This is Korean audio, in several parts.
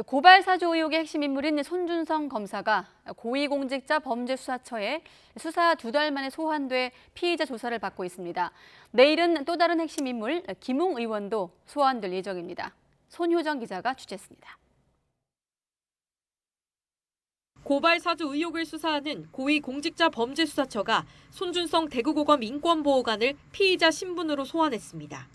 고발 사주 의혹의 핵심 인물인 손준성 검사가 고위공직자 범죄수사처에 수사 2달 만에 소환돼 피의자 조사를 받고 있습니다. 내일은 또 다른 핵심 인물 김웅 의원도 소환될 예정입니다. 손효정 기자가 취재했습니다. 고발 사주 의혹을 수사하는 고위공직자 범죄수사처가 손준성 대구고검 인권보호관을 피의자 신분으로 소환했습니다.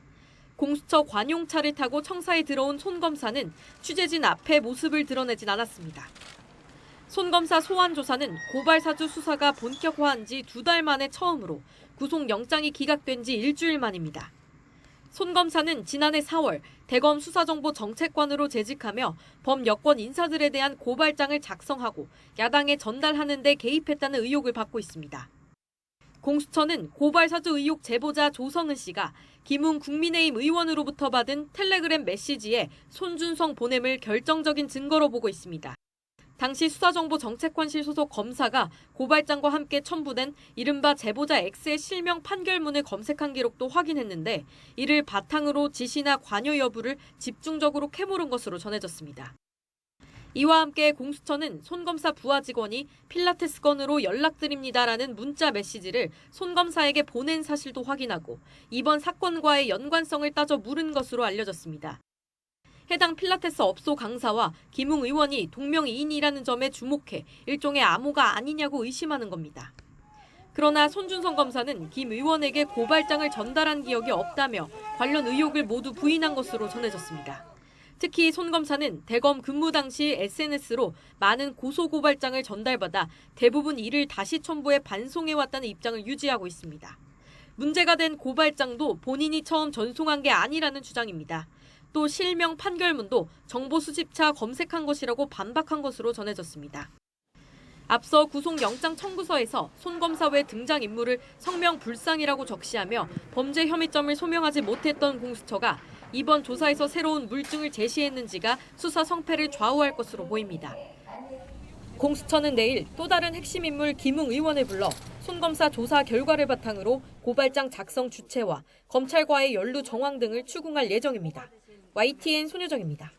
공수처 관용차를 타고 청사에 들어온 손 검사는 취재진 앞에 모습을 드러내진 않았습니다. 손 검사 소환 조사는 고발 사주 수사가 본격화한 지 2달 만에 처음으로 구속영장이 기각된 지 일주일 만입니다. 손 검사는 지난해 4월 대검 수사정보정책관으로 재직하며 범여권 인사들에 대한 고발장을 작성하고 야당에 전달하는 데 개입했다는 의혹을 받고 있습니다. 공수처는 고발 사주 의혹 제보자 조성은 씨가 김웅 국민의힘 의원으로부터 받은 텔레그램 메시지에 손준성 보냄을 결정적인 증거로 보고 있습니다. 당시 수사정보정책관실 소속 검사가 고발장과 함께 첨부된 이른바 제보자 X의 실명 판결문을 검색한 기록도 확인했는데 이를 바탕으로 지시나 관여 여부를 집중적으로 캐물은 것으로 전해졌습니다. 이와 함께 공수처는 손 검사 부하 직원이 필라테스 건으로 연락드립니다라는 문자 메시지를 손 검사에게 보낸 사실도 확인하고 이번 사건과의 연관성을 따져 물은 것으로 알려졌습니다. 해당 필라테스 업소 강사와 김웅 의원이 동명이인이라는 점에 주목해 일종의 암호가 아니냐고 의심하는 겁니다. 그러나 손준성 검사는 김 의원에게 고발장을 전달한 기억이 없다며 관련 의혹을 모두 부인한 것으로 전해졌습니다. 특히 손 검사는 대검 근무 당시 SNS로 많은 고소고발장을 전달받아 대부분 이를 다시 첨부해 반송해왔다는 입장을 유지하고 있습니다. 문제가 된 고발장도 본인이 처음 전송한 게 아니라는 주장입니다. 또 실명 판결문도 정보 수집차 검색한 것이라고 반박한 것으로 전해졌습니다. 앞서 구속영장 청구서에서 손 검사 외 등장인물을 성명불상이라고 적시하며 범죄 혐의점을 소명하지 못했던 공수처가 이번 조사에서 새로운 물증을 제시했는지가 수사 성패를 좌우할 것으로 보입니다. 공수처는 내일 또 다른 핵심 인물 김웅 의원을 불러 손 검사 조사 결과를 바탕으로 고발장 작성 주체와 검찰과의 연루 정황 등을 추궁할 예정입니다. YTN 손효정입니다.